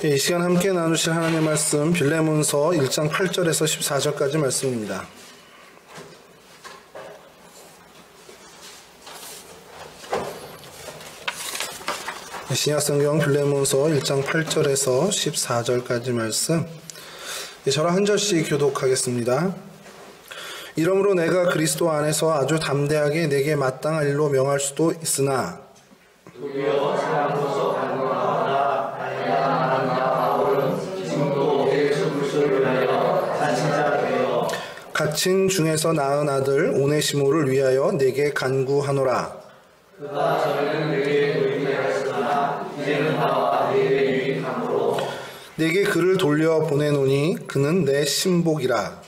이 시간 함께 나누실 하나님의 말씀 빌레몬서 1장 8절에서 14절까지 말씀입니다. 신약성경 빌레몬서 1장 8절에서 14절까지 말씀, 저랑 한 절씩 교독하겠습니다. 이러므로 내가 그리스도 안에서 아주 담대하게 내게 마땅할 일로 명할 수도 있으나 도리어 사람으로서 간구하나 다양한 바울은 지금도 예수 그리스도를 위하여 갇힌 자 되어 갇힌 중에서 낳은 아들 오네시모를 위하여 내게 간구하노라. 그가 전에는 내게 유익하였으나 이제는 나와 내게 유익함으로 내게 그를 돌려 보내노니 그는 내 신복이라.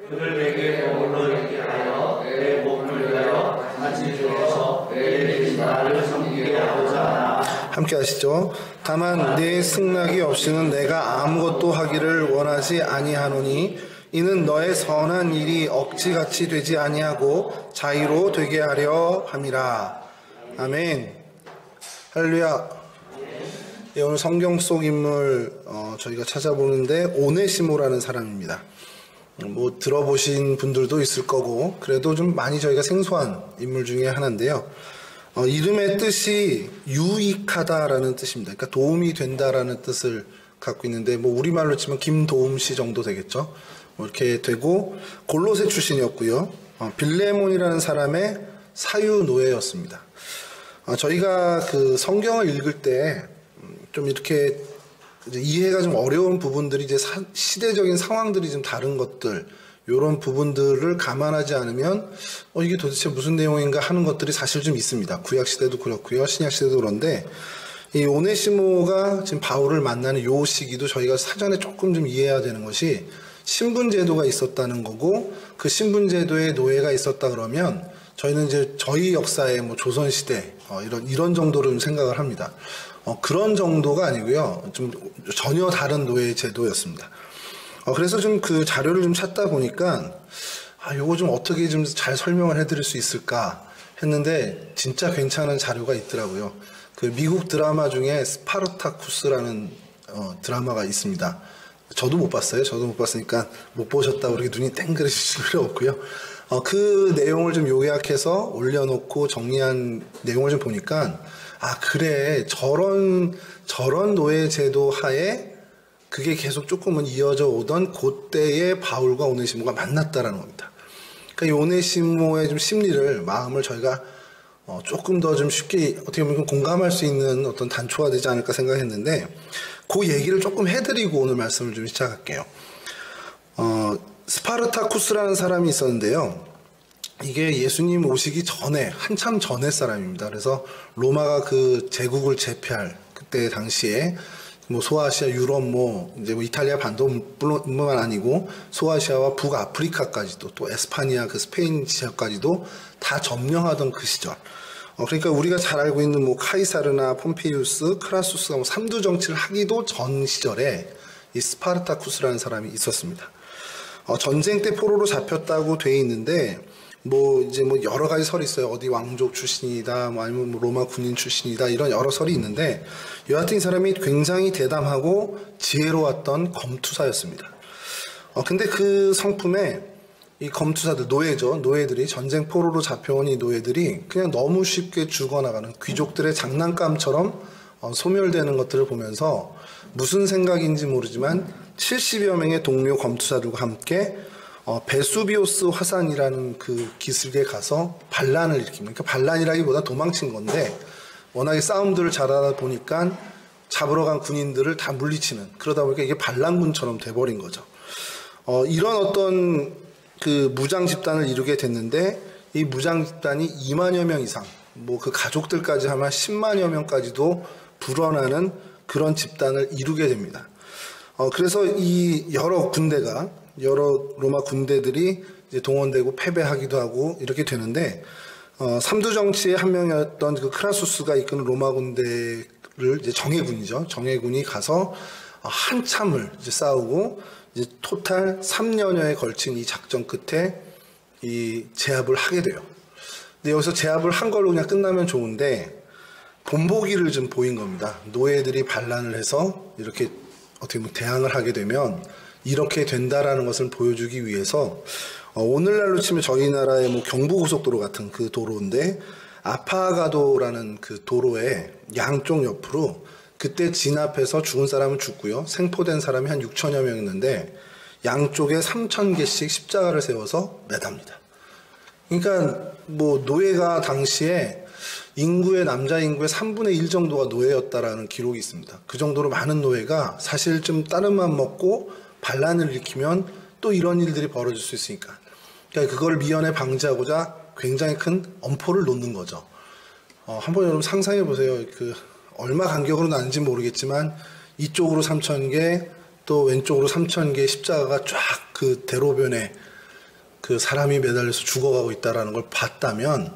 그를 내게 머물러 있게 하여 내 몸을 위하여 갇힌 중에서 내 대신 나를 섬기게 하고자 하나. 함께 하시죠. 다만 내 승낙이 없이는 내가 아무것도 하기를 원하지 아니하노니 이는 너의 선한 일이 억지같이 되지 아니하고 자유로 되게 하려 함이라. 아멘. 할렐루야. 예, 오늘 성경 속 인물 저희가 찾아보는데 오네시모라는 사람입니다. 뭐 들어보신 분들도 있을 거고 그래도 좀 많이 저희가 생소한 인물 중에 하나인데요. 이름의 뜻이 유익하다라는 뜻입니다. 그러니까 도움이 된다라는 뜻을 갖고 있는데 뭐 우리말로 치면 김도움씨 정도 되겠죠. 뭐 이렇게 되고 골로새 출신이었고요. 빌레몬이라는 사람의 사유 노예였습니다. 저희가 그 성경을 읽을 때 좀 이렇게 이제 이해가 좀 어려운 부분들이 이제 시대적인 상황들이 좀 다른 것들, 이런 부분들을 감안하지 않으면 이게 도대체 무슨 내용인가 하는 것들이 사실 좀 있습니다. 구약 시대도 그렇고요, 신약 시대도 그런데 이 오네시모가 지금 바울을 만나는 요 시기도 저희가 사전에 조금 좀 이해해야 되는 것이 신분제도가 있었다는 거고, 그 신분제도에 노예가 있었다 그러면 저희는 이제 저희 역사의 뭐 조선시대 이런 정도로 좀 생각을 합니다. 그런 정도가 아니고요. 좀 전혀 다른 노예 제도였습니다. 그래서 좀 그 자료를 좀 찾다 보니까 요거 좀 어떻게 좀 잘 설명을 해드릴 수 있을까 했는데 진짜 괜찮은 자료가 있더라고요. 그 미국 드라마 중에 스파르타쿠스라는 드라마가 있습니다. 저도 못 봤어요. 저도 못 봤으니까 못 보셨다고 그렇게 눈이 땡그러실 필요 없고요. 그 내용을 좀 요약해서 올려놓고 정리한 내용을 좀 보니까 그래, 저런 노예 제도 하에 그게 계속 조금은 이어져 오던 그때의 바울과 오네시모가 만났다라는 겁니다. 그러니까 이 오네시모의 좀 심리를, 마음을 저희가 조금 더 좀 쉽게 어떻게 보면 공감할 수 있는 어떤 단초가 되지 않을까 생각했는데, 그 얘기를 조금 해드리고 오늘 말씀을 좀 시작할게요. 스파르타쿠스라는 사람이 있었는데요. 이게 예수님 오시기 전에, 한참 전의 사람입니다. 그래서 로마가 그 제국을 제패할 그때 당시에 뭐 소아시아, 유럽, 이제 이탈리아 반도뿐만 아니고 소아시아와 북아프리카까지도, 또 에스파니아, 그 스페인 지역까지도 다 점령하던 그 시절. 그러니까 우리가 잘 알고 있는 뭐 카이사르나 폼페이우스, 크라수스가 뭐 삼두 정치를 하기도 전 시절에 이 스파르타쿠스라는 사람이 있었습니다. 전쟁 때 포로로 잡혔다고 돼 있는데, 이제 여러 가지 설이 있어요. 어디 왕족 출신이다, 아니면 로마 군인 출신이다, 이런 여러 설이 있는데, 여하튼 이 사람이 굉장히 대담하고 지혜로웠던 검투사였습니다. 근데 그 성품에 이 검투사들, 노예들이, 전쟁 포로로 잡혀온 이 노예들이 그냥 너무 쉽게 죽어나가는 귀족들의 장난감처럼 소멸되는 것들을 보면서 무슨 생각인지 모르지만 70여 명의 동료 검투사들과 함께 베수비오스 화산이라는 그 기슭에 가서 반란을 일으킵니다. 그러니까 반란이라기보다 도망친 건데, 워낙에 싸움들을 잘하다 보니까 잡으러 간 군인들을 다 물리치는, 그러다 보니까 이게 반란군처럼 돼버린 거죠. 이런 어떤 그 무장 집단을 이루게 됐는데, 이 무장 집단이 2만여 명 이상, 그 가족들까지 하면 10만여 명까지도 불어나는 그런 집단을 이루게 됩니다. 그래서 이 여러 로마 군대들이 이제 동원되고 패배하기도 하고 이렇게 되는데, 삼두 정치의 한 명이었던 그 크라수스가 이끄는 로마 군대를 이제 정예군이 가서 한참을 이제 싸우고, 이제 토탈 3년여에 걸친 이 작전 끝에 이 제압을 하게 돼요. 근데 여기서 제압을 한 걸로 그냥 끝나면 좋은데, 본보기를 좀 보인 겁니다. 노예들이 반란을 해서 이렇게 어떻게 보면 대항을 하게 되면 이렇게 된다라는 것을 보여주기 위해서 오늘날로 치면 저희 나라의 뭐 경부고속도로 같은 그 도로인데 아파가도라는 그 도로의 양쪽 옆으로 그때 진압해서 죽은 사람은 죽고요. 생포된 사람이 한 6천여 명 있는데 양쪽에 3,000개씩 십자가를 세워서 매답니다. 그러니까 뭐 노예가 당시에 남자 인구의 3분의 1 정도가 노예였다라는 기록이 있습니다. 그 정도로 많은 노예가 사실 좀 다른 맘 먹고 반란을 일으키면 또 이런 일들이 벌어질 수 있으니까. 그러니까 그걸 미연에 방지하고자 굉장히 큰 엄포를 놓는 거죠. 한번 여러분 상상해 보세요. 그 얼마 간격으로 나는지 모르겠지만 이쪽으로 3,000개 또 왼쪽으로 3,000개의 십자가가 쫙 그 대로변에 그 사람이 매달려서 죽어가고 있다라는 걸 봤다면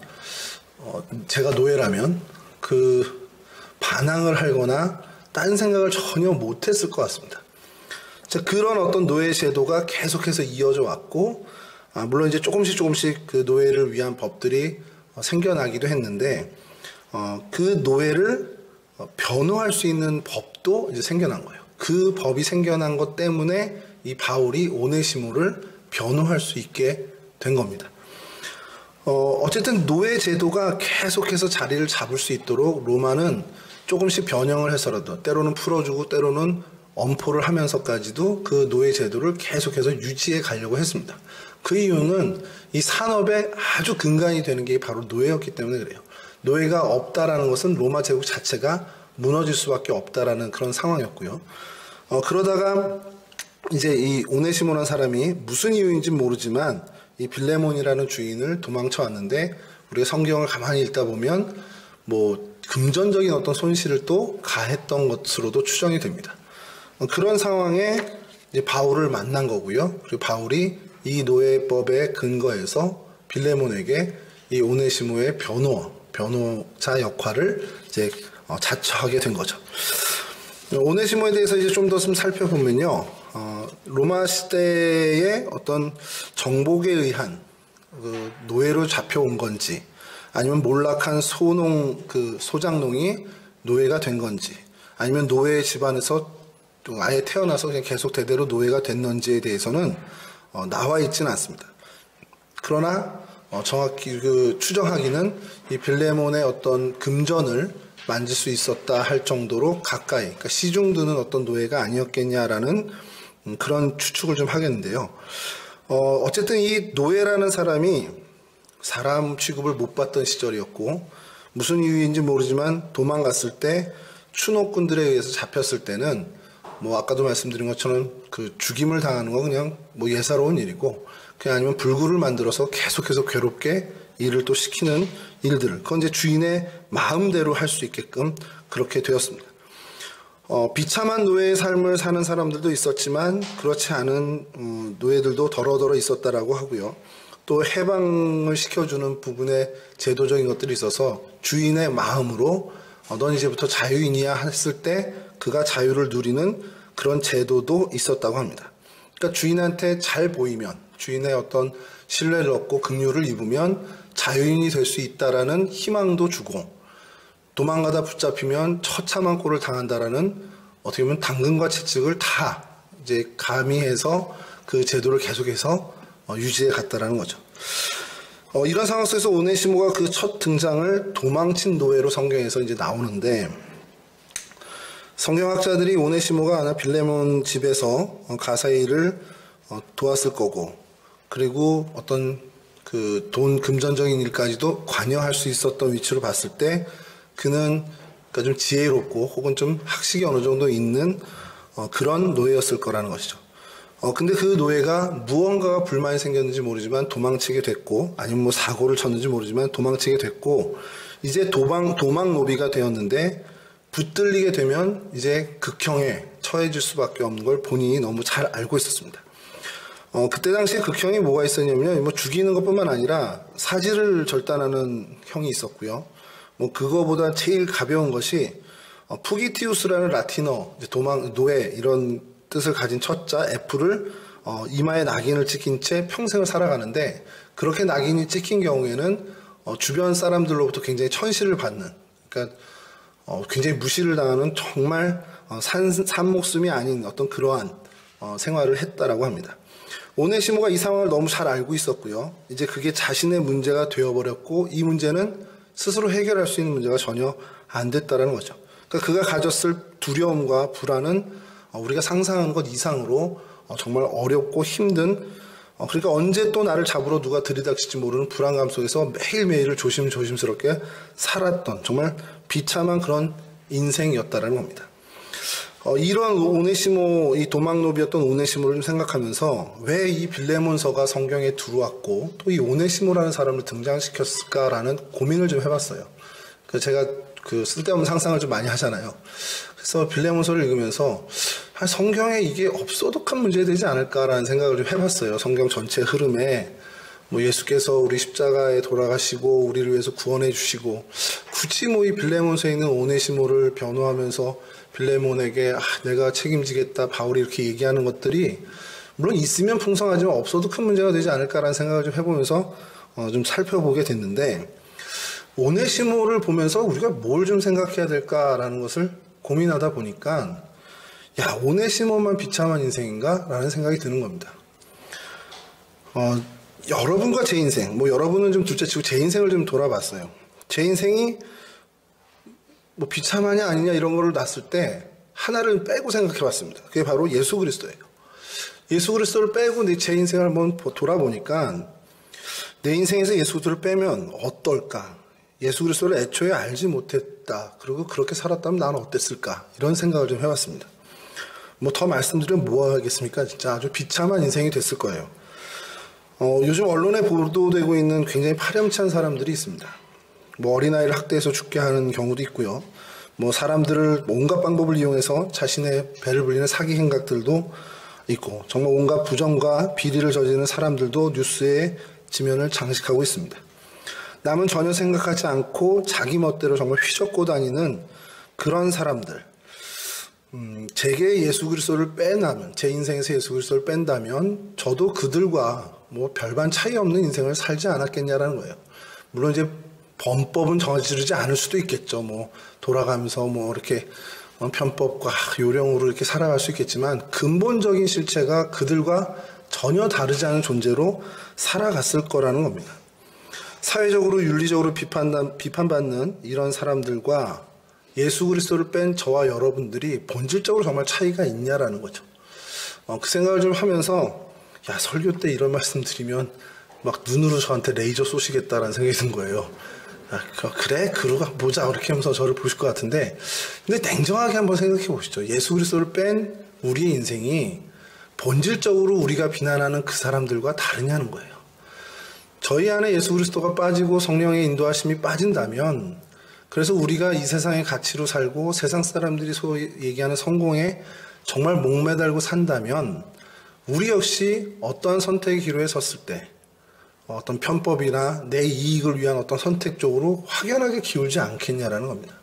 제가 노예라면 그 반항을 하거나 딴 생각을 전혀 못했을 것 같습니다. 자, 그런 어떤 노예 제도가 계속해서 이어져 왔고 물론 이제 조금씩 그 노예를 위한 법들이 생겨나기도 했는데 그 노예를 변호할 수 있는 법도 이제 생겨난 거예요. 그 법이 생겨난 것 때문에 이 바울이 오네시모를 변호할 수 있게 된 겁니다. 어쨌든 노예 제도가 계속해서 자리를 잡을 수 있도록 로마는 조금씩 변형을 해서라도 때로는 풀어주고 때로는 엄포를 하면서까지도 그 노예 제도를 계속해서 유지해 가려고 했습니다. 그 이유는 이 산업의 아주 근간이 되는 게 바로 노예였기 때문에 그래요. 노예가 없다라는 것은 로마 제국 자체가 무너질 수밖에 없다라는 그런 상황이었고요. 그러다가 이제 이 오네시모라는 사람이 무슨 이유인지 모르지만 이 빌레몬이라는 주인을 도망쳐 왔는데 우리가 성경을 가만히 읽다 보면 뭐 금전적인 어떤 손실을 또 가했던 것으로도 추정이 됩니다. 그런 상황에 이제 바울을 만난 거고요. 그리고 바울이 이 노예법에 근거해서 빌레몬에게 이 오네시모의 변호자 역할을 이제 자처하게 된 거죠. 오네시모에 대해서 이제 좀 더 좀 살펴보면요. 로마 시대의 어떤 정복에 의한 그 노예로 잡혀온 건지 아니면 몰락한 소장농이 노예가 된 건지 아니면 노예 집안에서 아예 태어나서 그냥 계속 대대로 노예가 됐는지에 대해서는 나와 있지는 않습니다. 그러나 정확히 그 추정하기는 이 빌레몬의 어떤 금전을 만질 수 있었다 할 정도로 가까이, 그러니까 시중드는 어떤 노예가 아니었겠냐라는 그런 추측을 좀 하겠는데요. 어쨌든 이 노예라는 사람이 사람 취급을 못 받던 시절이었고 무슨 이유인지 모르지만 도망갔을 때 추노꾼들에 의해서 잡혔을 때는 뭐 아까도 말씀드린 것처럼 그 죽임을 당하는 건 그냥 뭐 예사로운 일이고 그냥 아니면 불구를 만들어서 계속해서 괴롭게 일을 또 시키는 일들을 그건 이제 주인의 마음대로 할 수 있게끔 그렇게 되었습니다. 비참한 노예의 삶을 사는 사람들도 있었지만 그렇지 않은 노예들도 더러더러 있었다라고 하고요. 또 해방을 시켜주는 부분에 제도적인 것들이 있어서 주인의 마음으로 넌 이제부터 자유인이야 했을 때 그가 자유를 누리는 그런 제도도 있었다고 합니다. 그러니까 주인한테 잘 보이면 주인의 어떤 신뢰를 얻고 긍휼을 입으면 자유인이 될 수 있다라는 희망도 주고 도망가다 붙잡히면 처참한 꼴을 당한다라는 어떻게 보면 당근과 채찍을 다 이제 가미해서 그 제도를 계속해서 유지해 갔다라는 거죠. 이런 상황 속에서 오네시모가 그 첫 등장을 도망친 노예로 성경에서 이제 나오는데 성경학자들이 오네시모가 아마 빌레몬 집에서 가사일을 도왔을 거고 그리고 어떤 그 돈 금전적인 일까지도 관여할 수 있었던 위치로 봤을 때 그는 그러니까 좀 지혜롭고 혹은 좀 학식이 어느 정도 있는 그런 노예였을 거라는 것이죠. 근데 그 노예가 무언가가 불만이 생겼는지 모르지만 도망치게 됐고 아니면 뭐 사고를 쳤는지 모르지만 도망치게 됐고 이제 도망 노비가 되었는데 붙들리게 되면 이제 극형에 처해질 수밖에 없는 걸 본인이 너무 잘 알고 있었습니다. 그때 당시에 극형이 뭐가 있었냐면요. 뭐 죽이는 것뿐만 아니라 사지를 절단하는 형이 있었고요. 뭐 그거보다 제일 가벼운 것이 푸기티우스라는 라틴어 노예 이런 뜻을 가진 첫자 F를 이마에 낙인을 찍힌 채 평생을 살아가는데 그렇게 낙인이 찍힌 경우에는 주변 사람들로부터 굉장히 천시를 받는 그러니까 굉장히 무시를 당하는 정말 산 목숨이 아닌 어떤 그러한 생활을 했다라고 합니다. 오네시모가 이 상황을 너무 잘 알고 있었고요. 이제 그게 자신의 문제가 되어버렸고 이 문제는 스스로 해결할 수 있는 문제가 전혀 안 됐다라는 거죠. 그러니까 그가 가졌을 두려움과 불안은 우리가 상상하는 것 이상으로 정말 어렵고 힘든, 그러니까 언제 또 나를 잡으러 누가 들이닥칠지 모르는 불안감 속에서 매일매일을 조심스럽게 살았던 정말 비참한 그런 인생이었다라는 겁니다. 이런 오네시모, 이 도망노비였던 오네시모를 좀 생각하면서 왜 이 빌레몬서가 성경에 들어왔고 또 이 오네시모라는 사람을 등장시켰을까라는 고민을 좀 해봤어요. 그래서 제가 쓸데없는 상상을 좀 많이 하잖아요. 그래서 빌레몬서를 읽으면서 성경에 이게 없어도 큰 문제 되지 않을까라는 생각을 좀 해봤어요. 성경 전체 흐름에 예수께서 우리 십자가에 돌아가시고 우리를 위해서 구원해 주시고 굳이 이 빌레몬서에 있는 오네시모를 변호하면서 빌레몬에게 내가 책임지겠다 바울이 이렇게 얘기하는 것들이 물론 있으면 풍성하지만 없어도 큰 문제가 되지 않을까라는 생각을 좀 해보면서 좀 살펴보게 됐는데, 오네시모를 보면서 우리가 뭘 좀 생각해야 될까라는 것을 고민하다 보니까 오네시모만 비참한 인생인가? 라는 생각이 드는 겁니다. 여러분과 제 인생, 여러분은 좀 둘째치고 제 인생을 좀 돌아봤어요. 제 인생이 비참하냐 아니냐 이런 거를 놨을 때 하나를 빼고 생각해 봤습니다. 그게 바로 예수 그리스도예요. 예수 그리스도를 빼고 제 인생을 한번 돌아보니까 내 인생에서 예수 그리스도를 빼면 어떨까? 예수 그리스도를 애초에 알지 못했다. 그리고 그렇게 살았다면 나는 어땠을까? 이런 생각을 좀 해봤습니다. 더 말씀드리면 뭐 하겠습니까? 진짜 아주 비참한 인생이 됐을 거예요. 요즘 언론에 보도되고 있는 굉장히 파렴치한 사람들이 있습니다. 어린아이를 학대해서 죽게 하는 경우도 있고요. 사람들을 온갖 방법을 이용해서 자신의 배를 불리는 사기 행각들도 있고, 정말 온갖 부정과 비리를 저지르는 사람들도 뉴스의 지면을 장식하고 있습니다. 남은 전혀 생각하지 않고 자기 멋대로 정말 휘젓고 다니는 그런 사람들. 제게 예수 그리스도를 빼나면, 제 인생에서 예수 그리스도를 뺀다면 저도 그들과 별반 차이 없는 인생을 살지 않았겠냐라는 거예요. 물론 이제 범법은 저지르지 않을 수도 있겠죠. 돌아가면서 이렇게 편법과 요령으로 이렇게 살아갈 수 있겠지만 근본적인 실체가 그들과 전혀 다르지 않은 존재로 살아갔을 거라는 겁니다. 사회적으로 윤리적으로 비판받는 이런 사람들과 예수 그리스도를 뺀 저와 여러분들이 본질적으로 정말 차이가 있냐라는 거죠. 그 생각을 좀 하면서 설교 때 이런 말씀 드리면 눈으로 저한테 레이저 쏘시겠다라는 생각이 든 거예요. 그래? 그러고 보자. 이렇게 하면서 저를 보실 것 같은데, 근데 냉정하게 한번 생각해 보시죠. 예수 그리스도를 뺀 우리의 인생이 본질적으로 우리가 비난하는 그 사람들과 다르냐는 거예요. 저희 안에 예수 그리스도가 빠지고 성령의 인도하심이 빠진다면, 그래서 우리가 이 세상의 가치로 살고 세상 사람들이 소위 얘기하는 성공에 정말 목매달고 산다면 우리 역시 어떠한 선택의 기로에 섰을 때 어떤 편법이나 내 이익을 위한 어떤 선택 쪽으로 확연하게 기울지 않겠냐라는 겁니다.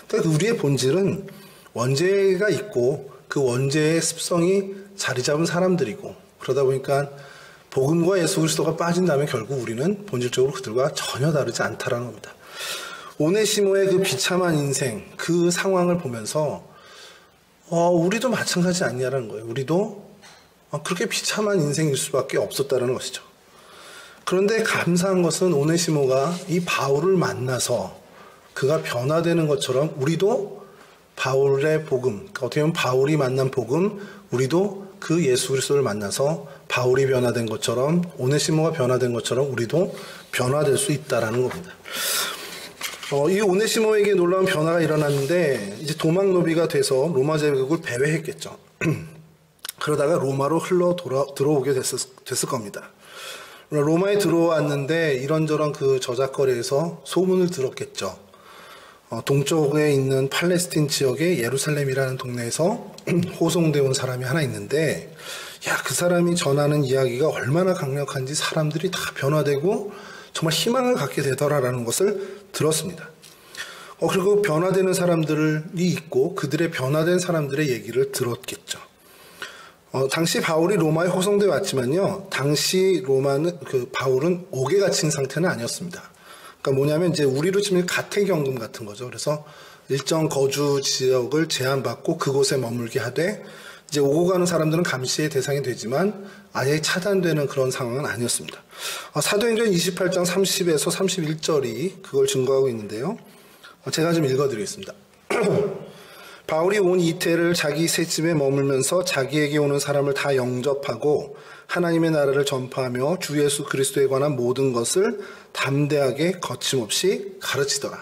그러니까 우리의 본질은 원죄가 있고 그 원죄의 습성이 자리 잡은 사람들이고, 그러다 보니까 복음과 예수 그리스도가 빠진다면 결국 우리는 본질적으로 그들과 전혀 다르지 않다라는 겁니다. 오네시모의 그 비참한 인생, 그 상황을 보면서 우리도 마찬가지 아니냐라는 거예요. 우리도 그렇게 비참한 인생일 수밖에 없었다는 것이죠. 그런데 감사한 것은 오네시모가 이 바울을 만나서 그가 변화되는 것처럼 우리도 바울의 복음, 그러니까 어떻게 보면 바울이 만난 복음, 우리도 그 예수 그리스도를 만나서 바울이 변화된 것처럼, 오네시모가 변화된 것처럼 우리도 변화될 수 있다라는 겁니다. 이 오네시모에게 놀라운 변화가 일어났는데 이제 도망노비가 돼서 로마 제국을 배회했겠죠. 그러다가 로마로 들어오게 됐을 겁니다. 로마에 들어왔는데 이런저런 그 저작거리에서 소문을 들었겠죠. 동쪽에 있는 팔레스틴 지역의 예루살렘이라는 동네에서 호송되어 온 사람이 하나 있는데, 그 사람이 전하는 이야기가 얼마나 강력한지 사람들이 다 변화되고 정말 희망을 갖게 되더라라는 것을 들었습니다. 그리고 변화되는 사람들이 있고 그들의 변화된 사람들의 얘기를 들었겠죠. 당시 바울이 로마에 호송되어 왔지만요, 당시 바울은 옥에 갇힌 상태는 아니었습니다. 그러니까 뭐냐면 이제 우리로 치면 가택연금 같은 거죠. 그래서 일정 거주 지역을 제한받고 그곳에 머물게 하되 이제 오고 가는 사람들은 감시의 대상이 되지만 아예 차단되는 그런 상황은 아니었습니다. 사도행전 28장 30에서 31절이 그걸 증거하고 있는데요. 제가 좀 읽어드리겠습니다. 바울이 온 이태를 자기 셋집에 머물면서 자기에게 오는 사람을 다 영접하고 하나님의 나라를 전파하며 주 예수 그리스도에 관한 모든 것을 담대하게 거침없이 가르치더라.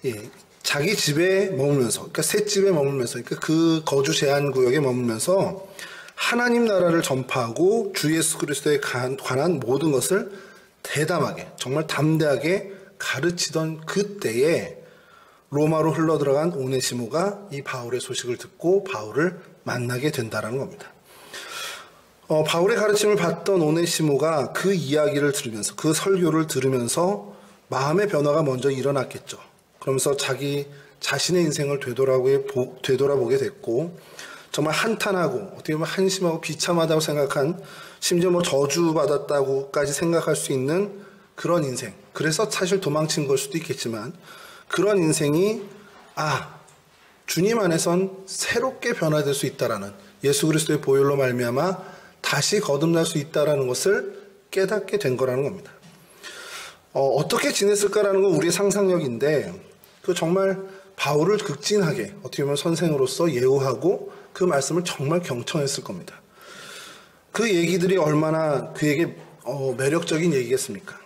예, 자기 집에 머물면서, 그러니까 셋집에 머물면서, 그러니까 그 거주 제한 구역에 머물면서 하나님 나라를 전파하고 주 예수 그리스도에 관한 모든 것을 대담하게, 정말 담대하게 가르치던 그때에 로마로 흘러들어간 오네시모가 이 바울의 소식을 듣고 바울을 만나게 된다는 겁니다. 바울의 가르침을 받던 오네시모가 그 이야기를 들으면서, 그 설교를 들으면서 마음의 변화가 먼저 일어났겠죠. 그러면서 자기 자신의 인생을 되돌아보게 됐고, 정말 한탄하고 어떻게 보면 한심하고 비참하다고 생각한, 심지어 저주받았다고까지 생각할 수 있는 그런 인생, 그래서 사실 도망친 걸 수도 있겠지만 그런 인생이 주님 안에선 새롭게 변화될 수 있다라는, 예수 그리스도의 보혈로 말미암아 다시 거듭날 수 있다라는 것을 깨닫게 된 거라는 겁니다. 어떻게 지냈을까라는 건 우리의 상상력인데, 그 정말 바울을 극진하게 어떻게 보면 선생으로서 예우하고 그 말씀을 정말 경청했을 겁니다. 그 얘기들이 얼마나 그에게 매력적인 얘기겠습니까?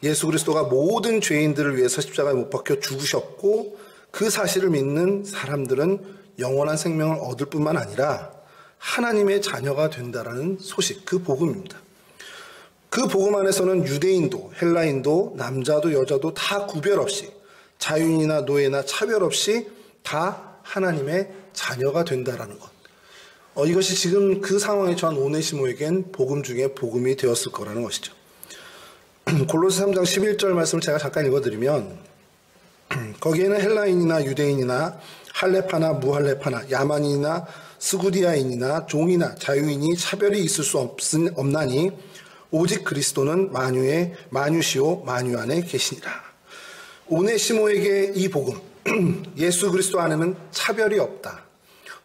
예수 그리스도가 모든 죄인들을 위해서 십자가에 못 박혀 죽으셨고, 그 사실을 믿는 사람들은 영원한 생명을 얻을 뿐만 아니라 하나님의 자녀가 된다라는 소식, 그 복음입니다. 그 복음 안에서는 유대인도 헬라인도 남자도 여자도 다 구별 없이, 자유인이나 노예나 차별 없이 다 하나님의 자녀가 된다라는 것. 이것이 지금 그 상황에 처한 오네시모에겐 복음 중에 복음이 되었을 거라는 것이죠. 골로새 3장 11절 말씀을 제가 잠깐 읽어드리면, 거기에는 헬라인이나 유대인이나 할레파나 무할레파나 야만인이나 스구디아인이나 종이나 자유인이 차별이 있을 수 없나니 오직 그리스도는 만유시오 만유 안에 계시니라. 오네시모에게 이 복음, 예수 그리스도 안에는 차별이 없다,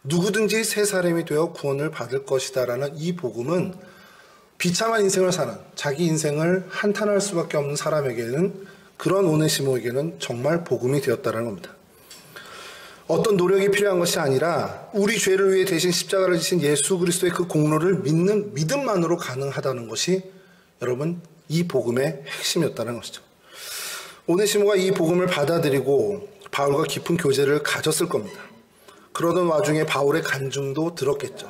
누구든지 새 사람이 되어 구원을 받을 것이다 라는 이 복음은 비참한 인생을 사는, 자기 인생을 한탄할 수밖에 없는 사람에게는, 그런 오네시모에게는 정말 복음이 되었다는 겁니다. 어떤 노력이 필요한 것이 아니라 우리 죄를 위해 대신 십자가를 지신 예수 그리스도의 그 공로를 믿는 믿음만으로 가능하다는 것이 여러분 이 복음의 핵심이었다는 것이죠. 오네시모가 이 복음을 받아들이고 바울과 깊은 교제를 가졌을 겁니다. 그러던 와중에 바울의 간증도 들었겠죠.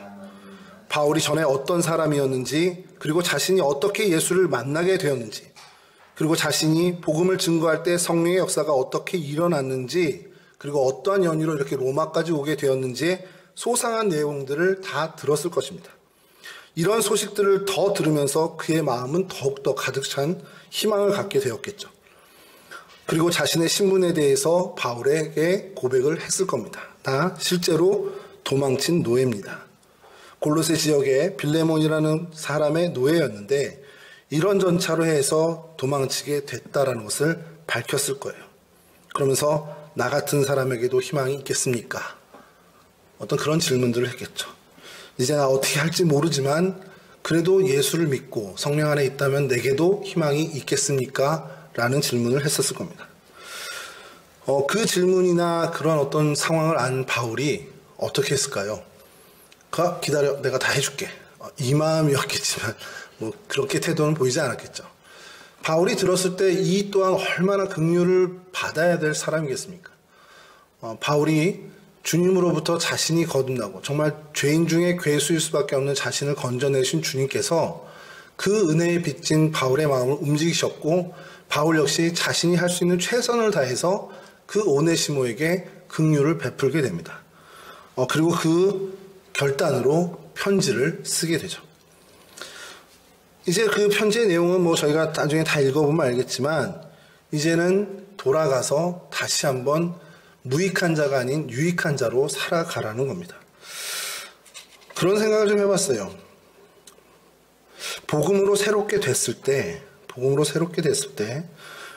바울이 전에 어떤 사람이었는지, 그리고 자신이 어떻게 예수를 만나게 되었는지, 그리고 자신이 복음을 증거할 때 성령의 역사가 어떻게 일어났는지, 그리고 어떠한 연유로 이렇게 로마까지 오게 되었는지의 소상한 내용들을 다 들었을 것입니다. 이런 소식들을 더 들으면서 그의 마음은 더욱더 가득 찬 희망을 갖게 되었겠죠. 그리고 자신의 신분에 대해서 바울에게 고백을 했을 겁니다. 나 실제로 도망친 노예입니다. 골로새 지역에 빌레몬이라는 사람의 노예였는데 이런 전차로 해서 도망치게 됐다라는 것을 밝혔을 거예요. 그러면서 나 같은 사람에게도 희망이 있겠습니까? 어떤 그런 질문들을 했겠죠. 이제 나 어떻게 할지 모르지만 그래도 예수를 믿고 성령 안에 있다면 내게도 희망이 있겠습니까? 라는 질문을 했었을 겁니다. 그 질문이나 그런 어떤 상황을 안 바울이 어떻게 했을까요? 기다려, 내가 다 해줄게. 이 마음이었겠지만 그렇게 태도는 보이지 않았겠죠. 바울이 들었을 때 이 또한 얼마나 긍휼을 받아야 될 사람이겠습니까? 바울이 주님으로부터 자신이 거듭나고 정말 죄인 중에 괴수일 수밖에 없는 자신을 건져내신 주님께서 그 은혜에 빚진 바울의 마음을 움직이셨고, 바울 역시 자신이 할 수 있는 최선을 다해서 그 오네시모에게 긍휼을 베풀게 됩니다. 그리고 그 결단으로 편지를 쓰게 되죠. 이제 그 편지의 내용은 저희가 나중에 다 읽어보면 알겠지만, 이제는 돌아가서 다시 한번 무익한 자가 아닌 유익한 자로 살아가라는 겁니다. 그런 생각을 좀 해봤어요. 복음으로 새롭게 됐을 때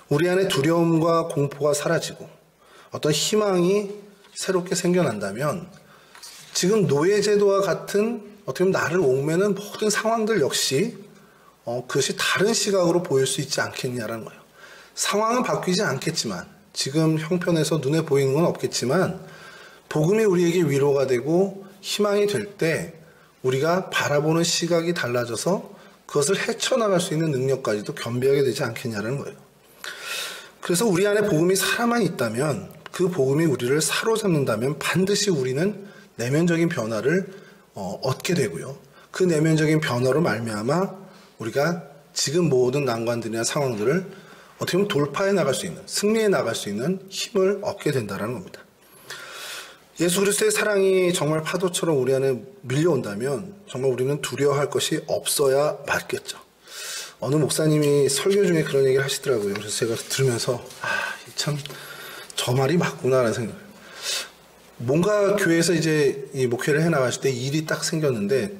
우리 안에 두려움과 공포가 사라지고, 어떤 희망이 새롭게 생겨난다면 지금 노예제도와 같은 어떻게 보면 나를 옥매는 모든 상황들 역시 그것이 다른 시각으로 보일 수 있지 않겠냐라는 거예요. 상황은 바뀌지 않겠지만 지금 형편에서 눈에 보이는 건 없겠지만 복음이 우리에게 위로가 되고 희망이 될 때 우리가 바라보는 시각이 달라져서 그것을 헤쳐나갈 수 있는 능력까지도 겸비하게 되지 않겠냐는 거예요. 그래서 우리 안에 복음이 살아만 있다면 그 복음이 우리를 사로잡는다면 반드시 우리는 내면적인 변화를 얻게 되고요. 그 내면적인 변화로 말미암아 우리가 지금 모든 난관들이나 상황들을 어떻게 보면 돌파해 나갈 수 있는, 승리해 나갈 수 있는 힘을 얻게 된다는 겁니다. 예수 그리스도의 사랑이 정말 파도처럼 우리 안에 밀려온다면 정말 우리는 두려워할 것이 없어야 맞겠죠. 어느 목사님이 설교 중에 그런 얘기를 하시더라고요. 그래서 제가 들으면서 참 저 말이 맞구나라는 생각을. 뭔가 교회에서 이제 이 목회를 해나가실 때 일이 딱 생겼는데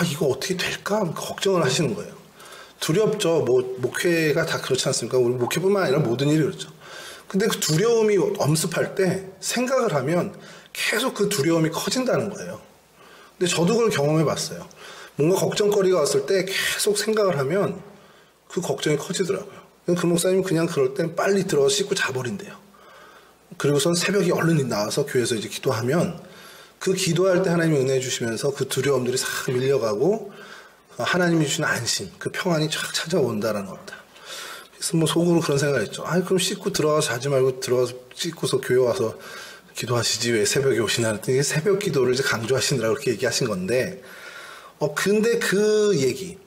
이거 어떻게 될까 걱정을 하시는 거예요. 두렵죠. 목회가 다 그렇지 않습니까? 우리 목회뿐만 아니라 모든 일이 그렇죠. 근데 그 두려움이 엄습할 때 생각을 하면 계속 그 두려움이 커진다는 거예요. 근데 저도 그걸 경험해 봤어요. 뭔가 걱정거리가 왔을 때 계속 생각을 하면 그 걱정이 커지더라고요. 그 목사님은 그냥 그럴 땐 빨리 들어서 씻고 자버린대요. 그리고선 새벽에 얼른 나와서 교회에서 이제 기도하면 그 기도할 때 하나님이 은혜 주시면서 그 두려움들이 싹 밀려가고 하나님이 주시는 안심, 그 평안이 쫙 찾아온다라는 겁니다. 그래서 속으로 그런 생각을 했죠. 그럼 씻고 들어가서 자지 말고 들어가서 씻고서 교회 와서 기도하시지 왜 새벽에 오시나 했더니 새벽 기도를 이제 강조하시느라고 그렇게 얘기하신 건데 근데 그 얘기,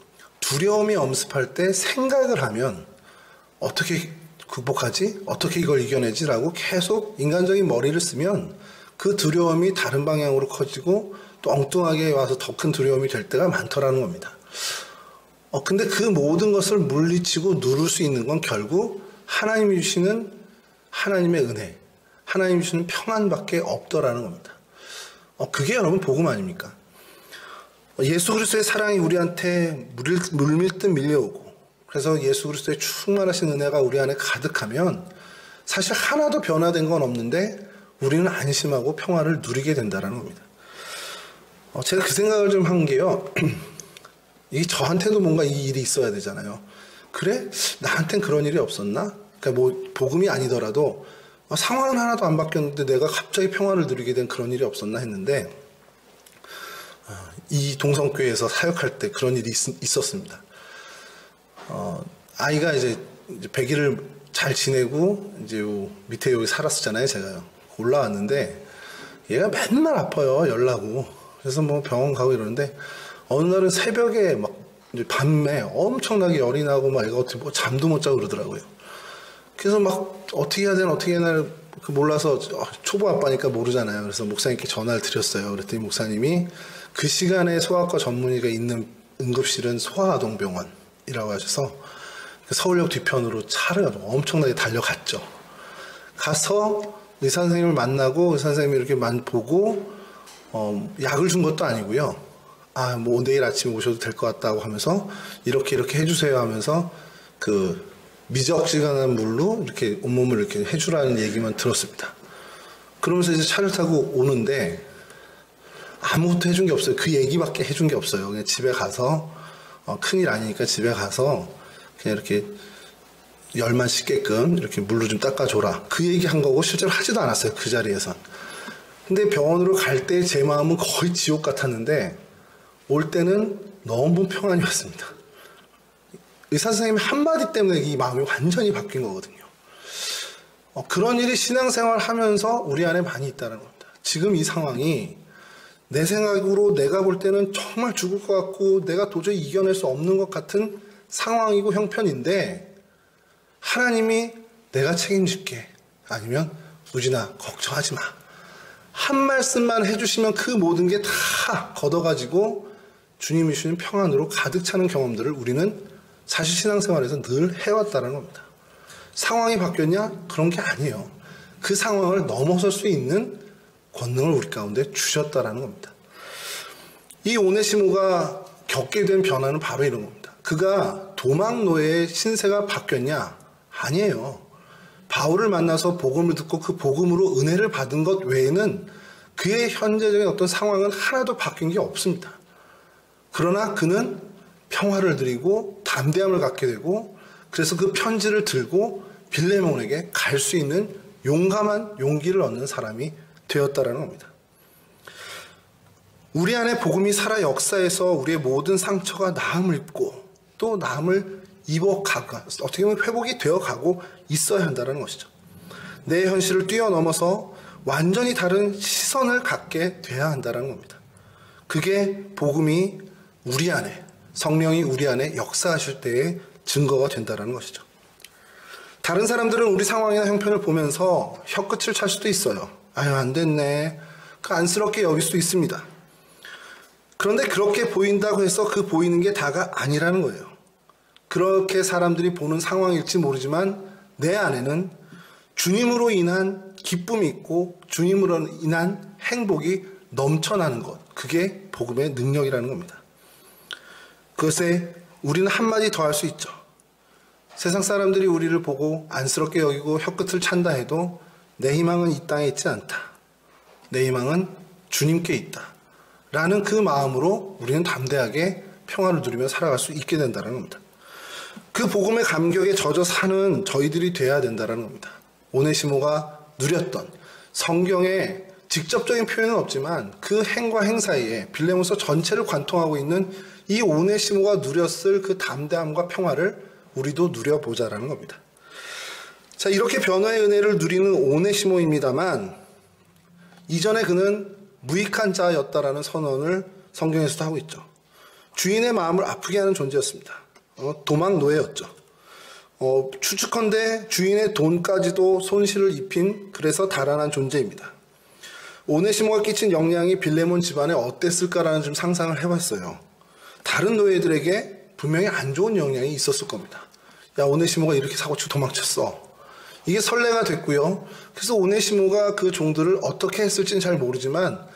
두려움이 엄습할 때 생각을 하면 어떻게 극복하지? 어떻게 이걸 이겨내지라고 계속 인간적인 머리를 쓰면 그 두려움이 다른 방향으로 커지고 또 엉뚱하게 와서 더 큰 두려움이 될 때가 많더라는 겁니다. 근데 그 모든 것을 물리치고 누를 수 있는 건 결국 하나님이 주시는 하나님의 은혜, 하나님이 주시는 평안밖에 없더라는 겁니다. 그게 여러분 복음 아닙니까? 예수 그리스도의 사랑이 우리한테 물밀듯 밀려오고 그래서 예수 그리스도의 충만하신 은혜가 우리 안에 가득하면 사실 하나도 변화된 건 없는데 우리는 안심하고 평화를 누리게 된다는 겁니다. 제가 그 생각을 좀 한 게요. 이 저한테도 뭔가 이 일이 있어야 되잖아요. 그래? 나한텐 그런 일이 없었나? 그러니까 복음이 아니더라도 상황은 하나도 안 바뀌었는데 내가 갑자기 평화를 누리게 된 그런 일이 없었나 했는데 이 동성교회에서 사역할 때 그런 일이 있었습니다. 아이가 이제 100일을 잘 지내고 이제 밑에 여기 살았었잖아요. 제가요. 올라왔는데 얘가 맨날 아파요. 열나고. 그래서 병원 가고 이러는데 어느 날은 새벽에 막 이제 밤에 엄청나게 열이 나고 막 애가 어떻게 잠도 못 자고 그러더라고요. 그래서 막 어떻게 해야 되나 몰라서 초보 아빠니까 모르잖아요. 그래서 목사님께 전화를 드렸어요. 그랬더니 목사님이 그 시간에 소아과 전문의가 있는 응급실은 소아아동병원이라고 하셔서 서울역 뒤편으로 차를 엄청나게 달려갔죠. 가서 의사 선생님을 만나고 의사 선생님이 이렇게 보고 약을 준 것도 아니고요. 내일 아침에 오셔도 될 것 같다고 하면서 이렇게 해주세요 하면서 그 미적지근한 물로 이렇게 온몸을 이렇게 해주라는 얘기만 들었습니다. 그러면서 이제 차를 타고 오는데 아무것도 해준 게 없어요. 그 얘기밖에 해준 게 없어요. 그냥 집에 가서 큰일 아니니까 집에 가서 그냥 이렇게 열만 식게끔 이렇게 물로 좀 닦아줘라. 그 얘기 한 거고 실제로 하지도 않았어요. 그 자리에선. 근데 병원으로 갈 때 제 마음은 거의 지옥 같았는데 올 때는 너무 평안이 왔습니다. 의사 선생님 한마디 때문에 이 마음이 완전히 바뀐 거거든요. 그런 일이 신앙생활 하면서 우리 안에 많이 있다는 겁니다. 지금 이 상황이 내 생각으로 내가 볼 때는 정말 죽을 것 같고 내가 도저히 이겨낼 수 없는 것 같은 상황이고 형편인데 하나님이 내가 책임질게 아니면 우진아 걱정하지 마 한 말씀만 해주시면 그 모든 게 다 걷어가지고 주님이 주시는 평안으로 가득 차는 경험들을 우리는 사실 신앙생활에서 늘 해왔다는 겁니다. 상황이 바뀌었냐? 그런 게 아니에요. 그 상황을 넘어설 수 있는 권능을 우리 가운데 주셨다라는 겁니다. 이 오네시모가 겪게 된 변화는 바로 이런 겁니다. 그가 도망노예의 신세가 바뀌었냐? 아니에요. 바울을 만나서 복음을 듣고 그 복음으로 은혜를 받은 것 외에는 그의 현재적인 어떤 상황은 하나도 바뀐 게 없습니다. 그러나 그는 평화를 누리고 담대함을 갖게 되고, 그래서 그 편지를 들고 빌레몬에게 갈 수 있는 용감한 용기를 얻는 사람이 되었다라는 겁니다. 우리 안에 복음이 살아 역사에서 우리의 모든 상처가 나음을 입고 또 나음을 입어가고, 어떻게 보면 회복이 되어가고 있어야 한다는 것이죠. 내 현실을 뛰어넘어서 완전히 다른 시선을 갖게 돼야 한다는 겁니다. 그게 복음이 우리 안에, 성령이 우리 안에 역사하실 때의 증거가 된다는 것이죠. 다른 사람들은 우리 상황이나 형편을 보면서 혀끝을 찰 수도 있어요. 아유, 안 됐네. 안쓰럽게 여길 수도 있습니다. 그런데 그렇게 보인다고 해서 그 보이는 게 다가 아니라는 거예요. 그렇게 사람들이 보는 상황일지 모르지만 내 안에는 주님으로 인한 기쁨이 있고 주님으로 인한 행복이 넘쳐나는 것, 그게 복음의 능력이라는 겁니다. 그것에 우리는 한마디 더 할 수 있죠. 세상 사람들이 우리를 보고 안쓰럽게 여기고 혀끝을 찬다 해도 내 희망은 이 땅에 있지 않다. 내 희망은 주님께 있다. 라는 그 마음으로 우리는 담대하게 평화를 누리며 살아갈 수 있게 된다는 겁니다. 그 복음의 감격에 젖어 사는 저희들이 돼야 된다는 겁니다. 오네시모가 누렸던, 성경에 직접적인 표현은 없지만 그 행과 행 사이에 빌레몬서 전체를 관통하고 있는 이 오네시모가 누렸을 그 담대함과 평화를 우리도 누려보자라는 겁니다. 자, 이렇게 변화의 은혜를 누리는 오네시모입니다만 이전에 그는 무익한 자였다라는 선언을 성경에서도 하고 있죠. 주인의 마음을 아프게 하는 존재였습니다. 도망 노예였죠. 추측컨대 주인의 돈까지도 손실을 입힌, 그래서 달아난 존재입니다. 오네시모가 끼친 영향이 빌레몬 집안에 어땠을까라는 좀 상상을 해봤어요. 다른 노예들에게 분명히 안 좋은 영향이 있었을 겁니다. 야, 오네시모가 이렇게 사고치고 도망쳤어. 이게 선례가 됐고요. 그래서 오네시모가 그 종들을 어떻게 했을지는 잘 모르지만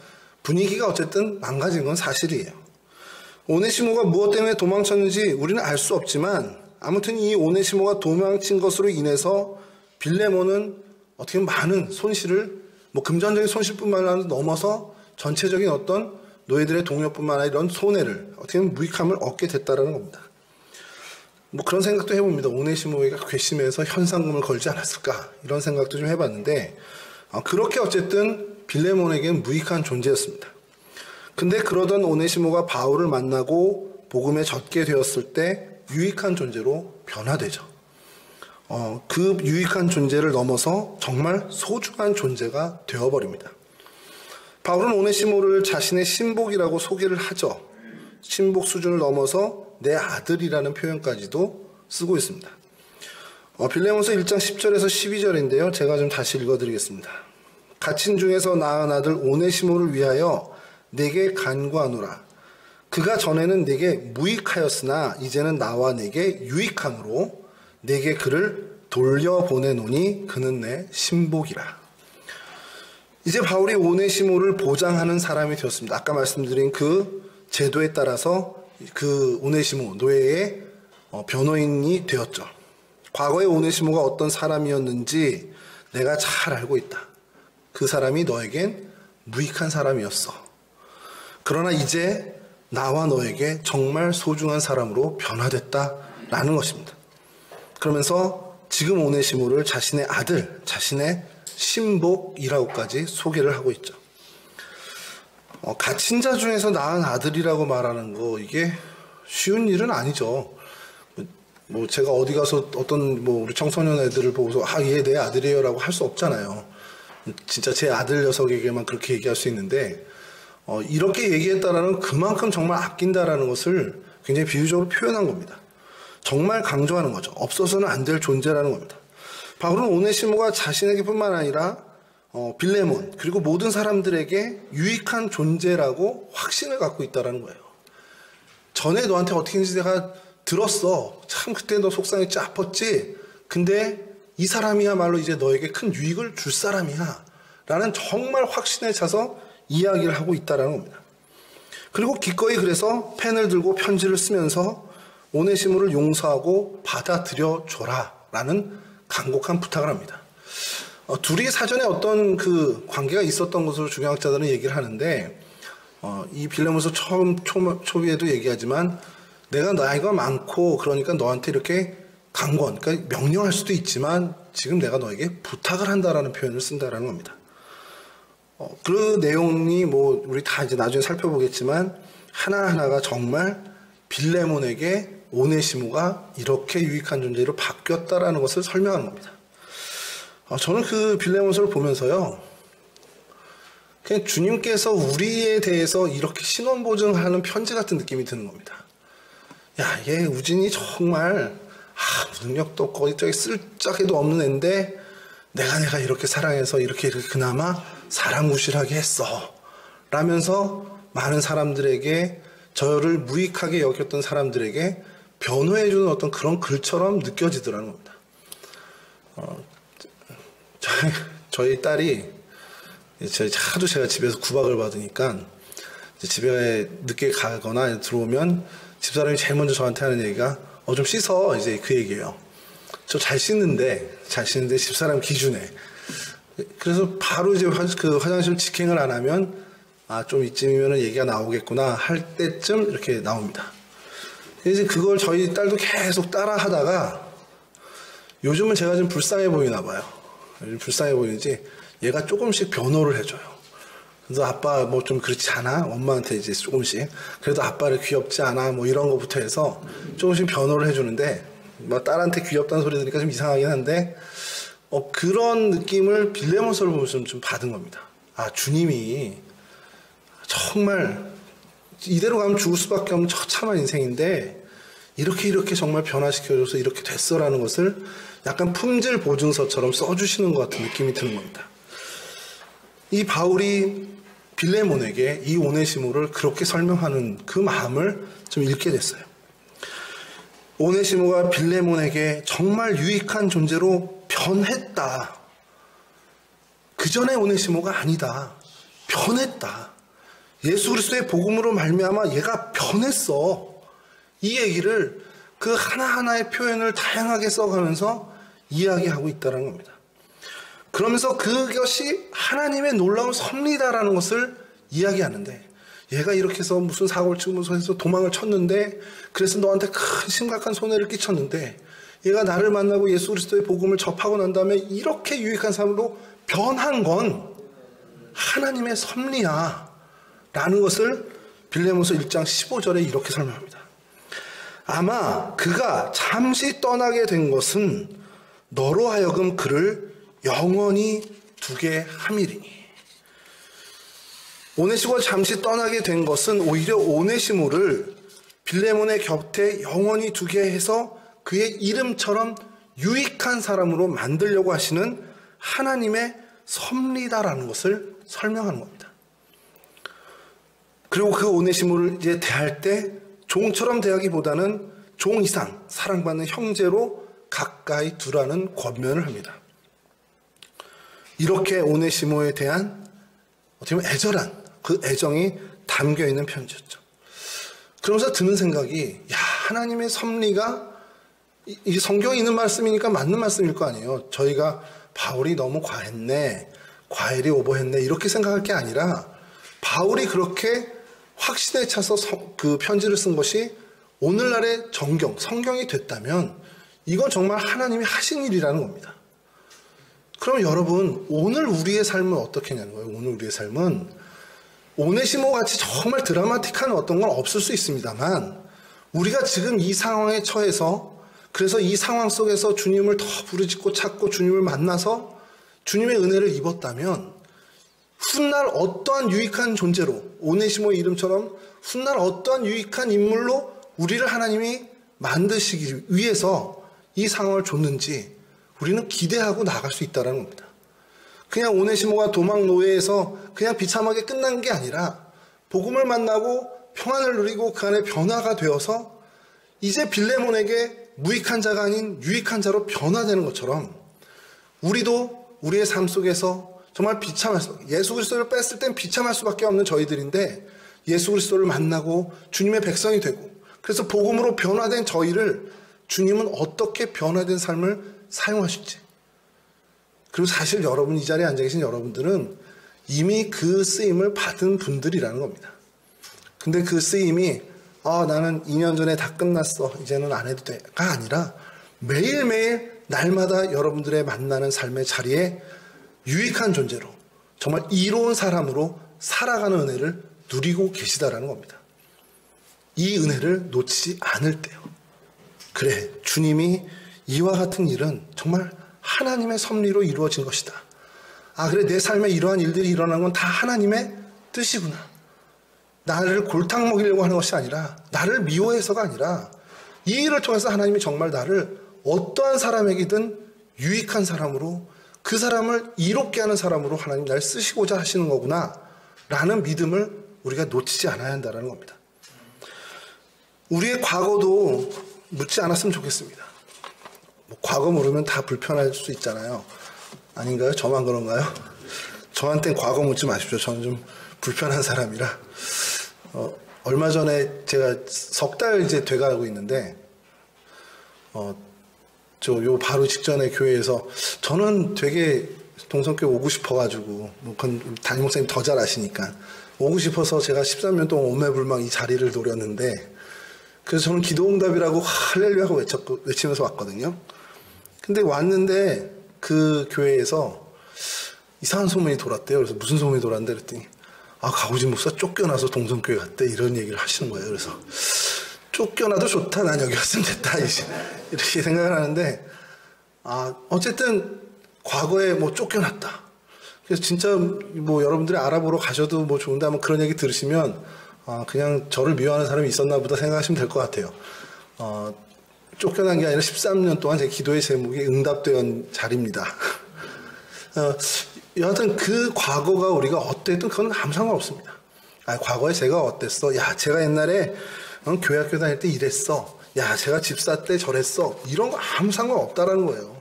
분위기가 어쨌든 망가진 건 사실이에요. 오네시모가 무엇 때문에 도망쳤는지 우리는 알 수 없지만 아무튼 이 오네시모가 도망친 것으로 인해서 빌레몬은 어떻게 보면 많은 손실을, 금전적인 손실뿐만 아니라 넘어서 전체적인 어떤 노예들의 동료뿐만 아니라 이런 손해를, 어떻게 보면 무익함을 얻게 됐다는 겁니다. 그런 생각도 해봅니다. 오네시모가 괘씸해서 현상금을 걸지 않았을까, 이런 생각도 좀 해봤는데 그렇게 어쨌든 빌레몬에게는 무익한 존재였습니다. 근데 그러던 오네시모가 바울을 만나고 복음에 젖게 되었을 때 유익한 존재로 변화되죠. 그 유익한 존재를 넘어서 정말 소중한 존재가 되어버립니다. 바울은 오네시모를 자신의 신복이라고 소개를 하죠. 신복 수준을 넘어서 내 아들이라는 표현까지도 쓰고 있습니다. 빌레몬서 1장 10절에서 12절인데요. 제가 좀 다시 읽어드리겠습니다. 갇힌 중에서 낳은 아들 오네시모를 위하여 내게 간구하노라. 그가 전에는 내게 무익하였으나 이제는 나와 내게 유익함으로 내게 그를 돌려보내노니 그는 내 신복이라. 이제 바울이 오네시모를 보장하는 사람이 되었습니다. 아까 말씀드린 그 제도에 따라서 그 오네시모 노예의 변호인이 되었죠. 과거에 오네시모가 어떤 사람이었는지 내가 잘 알고 있다. 그 사람이 너에겐 무익한 사람이었어. 그러나 이제 나와 너에게 정말 소중한 사람으로 변화됐다라는 것입니다. 그러면서 지금 오네시모를 자신의 아들, 자신의 신복이라고까지 소개를 하고 있죠. 갇힌 자 중에서 낳은 아들이라고 말하는 거, 이게 쉬운 일은 아니죠. 제가 어디 가서 어떤 우리 청소년 애들을 보고서 얘 내 아들이에요 라고 할 수 없잖아요. 진짜 제 아들 녀석에게만 그렇게 얘기할 수 있는데 이렇게 얘기했다라는 그만큼 정말 아낀다라는 것을 굉장히 비유적으로 표현한 겁니다. 정말 강조하는 거죠. 없어서는 안 될 존재라는 겁니다. 바울은 오네시모가 자신에게뿐만 아니라 빌레몬 그리고 모든 사람들에게 유익한 존재라고 확신을 갖고 있다는 거예요. 전에 너한테 어떻게 했는지 내가 들었어. 참 그때 너 속상했지, 아팠지. 근데 이 사람이야말로 이제 너에게 큰 유익을 줄 사람이야 라는 정말 확신에 차서 이야기를 하고 있다는 겁니다. 그리고 기꺼이 그래서 펜을 들고 편지를 쓰면서 오네시모를 용서하고 받아들여 줘라 라는 간곡한 부탁을 합니다. 둘이 사전에 어떤 그 관계가 있었던 것으로 중경학자들은 얘기를 하는데, 이 빌레몬서 초비에도 얘기하지만, 내가 나이가 많고 그러니까 너한테 이렇게 강권, 그러니까 명령할 수도 있지만 지금 내가 너에게 부탁을 한다라는 표현을 쓴다라는 겁니다. 그 내용이 뭐 우리 다 이제 나중에 살펴보겠지만 하나하나가 정말 빌레몬에게 오네시모가 이렇게 유익한 존재로 바뀌었다라는 것을 설명하는 겁니다. 저는 그 빌레몬서를 보면서요, 그냥 주님께서 우리에 대해서 이렇게 신원보증하는 편지 같은 느낌이 드는 겁니다. 야, 얘 우진이 정말 능력도 없고 저기 쓸짝에도 없는 앤데 내가 이렇게 사랑해서 이렇게 그나마 사랑무실하게 했어 라면서 많은 사람들에게, 저를 무익하게 여겼던 사람들에게 변호해주는 어떤 그런 글처럼 느껴지더라는 겁니다. 저희 딸이 하도 제가 집에서 구박을 받으니까 집에 늦게 가거나 들어오면 집사람이 제일 먼저 저한테 하는 얘기가 좀 씻어, 이제 그 얘기예요. 저 잘 씻는데 집사람 기준에. 그래서 바로 이제 화장실 직행을 안 하면 좀 이쯤이면 얘기가 나오겠구나 할 때쯤 이렇게 나옵니다. 이제 그걸 저희 딸도 계속 따라 하다가 요즘은 제가 좀 불쌍해 보이나 봐요. 요즘 불쌍해 보이는지 얘가 조금씩 변호를 해줘요. 그래서 아빠 뭐 좀 그렇지 않아? 엄마한테 이제 조금씩. 그래도 아빠를 귀엽지 않아? 뭐 이런 거부터 해서 조금씩 변호를 해주는데, 뭐 딸한테 귀엽다는 소리 들으니까 좀 이상하긴 한데, 그런 느낌을 빌레몬서를 보면서 좀 받은 겁니다. 주님이 정말 이대로 가면 죽을 수밖에 없는 처참한 인생인데 이렇게 정말 변화시켜줘서 이렇게 됐어라는 것을 약간 품질 보증서처럼 써주시는 것 같은 느낌이 드는 겁니다. 이 바울이 빌레몬에게 이 오네시모를 그렇게 설명하는 그 마음을 좀 읽게 됐어요. 오네시모가 빌레몬에게 정말 유익한 존재로 변했다. 그 전에 오네시모가 아니다. 변했다. 예수 그리스도의 복음으로 말미암아 얘가 변했어. 이 얘기를 그 하나하나의 표현을 다양하게 써가면서 이야기하고 있다는 겁니다. 그러면서 그것이 하나님의 놀라운 섭리다라는 것을 이야기하는데, 얘가 이렇게 해서 무슨 사고를 치고 무슨 해서 도망을 쳤는데, 그래서 너한테 큰 심각한 손해를 끼쳤는데, 얘가 나를 만나고 예수 그리스도의 복음을 접하고 난 다음에 이렇게 유익한 사람으로 변한 건 하나님의 섭리야 라는 것을 빌레몬서 1장 15절에 이렇게 설명합니다. 아마 그가 잠시 떠나게 된 것은 너로 하여금 그를 영원히 두게 함이리니. 오네시모가 잠시 떠나게 된 것은 오히려 오네시모를 빌레몬의 곁에 영원히 두게 해서 그의 이름처럼 유익한 사람으로 만들려고 하시는 하나님의 섭리다라는 것을 설명하는 겁니다. 그리고 그 오네시모를 이제 대할 때 종처럼 대하기보다는 종 이상 사랑받는 형제로 가까이 두라는 권면을 합니다. 이렇게 오네시모에 대한 어떻게 보면 애절한 그 애정이 담겨있는 편지였죠. 그러면서 드는 생각이, 하나님의 섭리가 이 성경에 있는 말씀이니까 맞는 말씀일 거 아니에요. 저희가 바울이 너무 과했네, 과일이 오버했네 이렇게 생각할 게 아니라, 바울이 그렇게 확신에 차서 그 편지를 쓴 것이 오늘날의 성경이 됐다면 이건 정말 하나님이 하신 일이라는 겁니다. 그럼 여러분, 오늘 우리의 삶은 어떻게 하냐는 거예요. 오늘 우리의 삶은 오네시모 같이 정말 드라마틱한 어떤 건 없을 수 있습니다만, 우리가 지금 이 상황에 처해서, 그래서 이 상황 속에서 주님을 더 부르짖고 찾고 주님을 만나서 주님의 은혜를 입었다면, 훗날 어떠한 유익한 존재로, 오네시모의 이름처럼 훗날 어떠한 유익한 인물로 우리를 하나님이 만드시기 위해서 이 상황을 줬는지 우리는 기대하고 나갈 수 있다는 겁니다. 그냥 오네시모가 도망 노예에서 그냥 비참하게 끝난 게 아니라 복음을 만나고 평안을 누리고 그 안에 변화가 되어서 이제 빌레몬에게 무익한 자가 아닌 유익한 자로 변화되는 것처럼, 우리도 우리의 삶 속에서 정말 비참할 수밖에, 예수 그리스도를 뺐을 땐 비참할 수밖에 없는 저희들인데, 예수 그리스도를 만나고 주님의 백성이 되고 그래서 복음으로 변화된 저희를 주님은 어떻게 변화된 삶을 사용하실지, 그리고 사실 여러분, 이 자리에 앉아 계신 여러분들은 이미 그 쓰임을 받은 분들이라는 겁니다. 근데 그 쓰임이 나는 2년 전에 다 끝났어, 이제는 안 해도 돼가 아니라 매일매일 날마다 여러분들의 만나는 삶의 자리에 유익한 존재로, 정말 이로운 사람으로 살아가는 은혜를 누리고 계시다라는 겁니다. 이 은혜를 놓치지 않을 때요. 그래, 주님이 이와 같은 일은 정말 하나님의 섭리로 이루어진 것이다. 그래, 내 삶에 이러한 일들이 일어나는 건 다 하나님의 뜻이구나. 나를 골탕 먹이려고 하는 것이 아니라, 나를 미워해서가 아니라, 이 일을 통해서 하나님이 정말 나를 어떠한 사람에게든 유익한 사람으로, 그 사람을 이롭게 하는 사람으로 하나님 날 쓰시고자 하시는 거구나 라는 믿음을 우리가 놓치지 않아야 한다는 겁니다. 우리의 과거도 묻지 않았으면 좋겠습니다. 과거 모르면 다 불편할 수 있잖아요. 아닌가요? 저만 그런가요? 저한텐 과거 묻지 마십시오. 저는 좀 불편한 사람이라. 얼마 전에 제가 석 달 이제 돼가고 있는데, 요 바로 직전에 교회에서 저는 되게 동성교회 오고 싶어가지고, 그건 담임 목사님 더 잘 아시니까, 오고 싶어서 제가 13년 동안 오매불망 이 자리를 노렸는데, 그래서 저는 기도응답이라고 할렐루야고 외치면서 왔거든요. 근데 왔는데 그 교회에서 이상한 소문이 돌았대요. 그래서 무슨 소문이 돌았는데 그랬더니 가우진 목사 쫓겨나서 동성교회 갔대, 이런 얘기를 하시는 거예요. 그래서 쫓겨나도 좋다, 난 여기 왔으면 됐다, 이렇게 생각을 하는데, 어쨌든 과거에 쫓겨났다. 그래서 진짜 여러분들이 알아보러 가셔도 좋은데, 아마 그런 얘기 들으시면 그냥 저를 미워하는 사람이 있었나 보다 생각하시면 될 것 같아요. 쫓겨난 게 아니라 13년 동안 제 기도의 제목이 응답된 자리입니다. 여하튼 그 과거가 우리가 어땠든 그건 아무 상관없습니다. 과거에 제가 어땠어? 제가 옛날에 교회 학교 다닐 때 이랬어. 제가 집사 때 저랬어. 이런 거 아무 상관없다라는 거예요.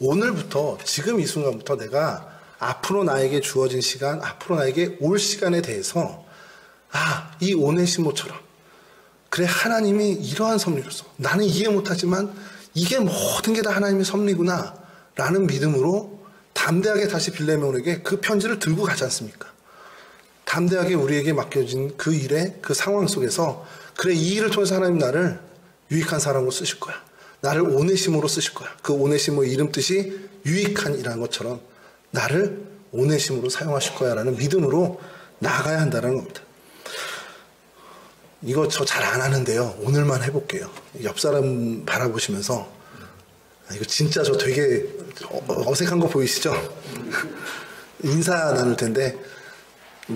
오늘부터, 지금 이 순간부터 내가 앞으로 나에게 주어진 시간, 앞으로 나에게 올 시간에 대해서 이 오네시모처럼, 그래, 하나님이 이러한 섭리로서 나는 이해 못하지만 이게 모든 게 다 하나님의 섭리구나 라는 믿음으로 담대하게 다시 빌레몬에게 그 편지를 들고 가지 않습니까? 담대하게 우리에게 맡겨진 그 일의 그 상황 속에서, 그래, 이 일을 통해서 하나님 나를 유익한 사람으로 쓰실 거야. 나를 오네시모로 쓰실 거야. 그 오네시모의 이름 뜻이 유익한이라는 것처럼 나를 오네시모로 사용하실 거야 라는 믿음으로 나아가야 한다는 겁니다. 이거 저 잘 안 하는데요. 오늘만 해볼게요. 옆 사람 바라보시면서, 이거 진짜 저 되게 어색한 거 보이시죠? 인사 나눌 텐데,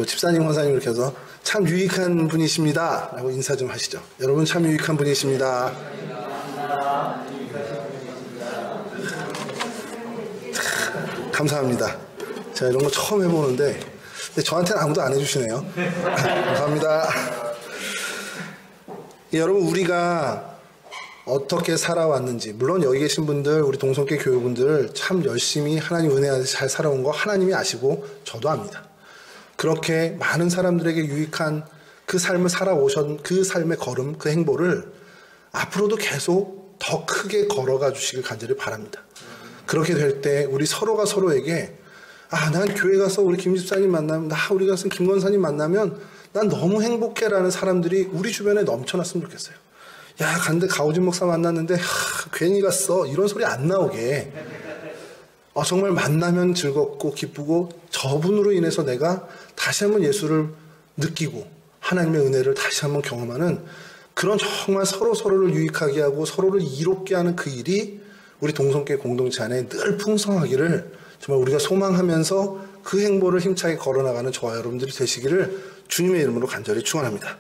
집사님, 권사님 이렇게 해서 참 유익한 분이십니다 라고 인사 좀 하시죠. 여러분 참 유익한 분이십니다. 감사합니다. 제가 이런 거 처음 해보는데, 근데 저한테는 아무도 안 해주시네요. 감사합니다. 여러분, 우리가 어떻게 살아왔는지, 물론 여기 계신 분들, 우리 동성계 교우분들 참 열심히 하나님 은혜 안에서 잘 살아온 거 하나님이 아시고 저도 압니다. 그렇게 많은 사람들에게 유익한 그 삶을 살아오신 그 삶의 걸음, 그 행보를 앞으로도 계속 더 크게 걸어가 주시길 간절히 바랍니다. 그렇게 될 때 우리 서로가 서로에게 난 교회 가서 우리 김 집사님 만나면, 우리 가서 김 권사님 만나면 난 너무 행복해라는 사람들이 우리 주변에 넘쳐났으면 좋겠어요. 근데 가우진 목사 만났는데 괜히 갔어, 이런 소리 안 나오게, 정말 만나면 즐겁고 기쁘고 저분으로 인해서 내가 다시 한번 예수를 느끼고 하나님의 은혜를 다시 한번 경험하는 그런, 정말 서로를 유익하게 하고 서로를 이롭게 하는 그 일이 우리 동성계 공동체 안에 늘 풍성하기를 정말 우리가 소망하면서 그 행보를 힘차게 걸어나가는 저와 여러분들이 되시기를 주님의 이름으로 간절히 축원합니다.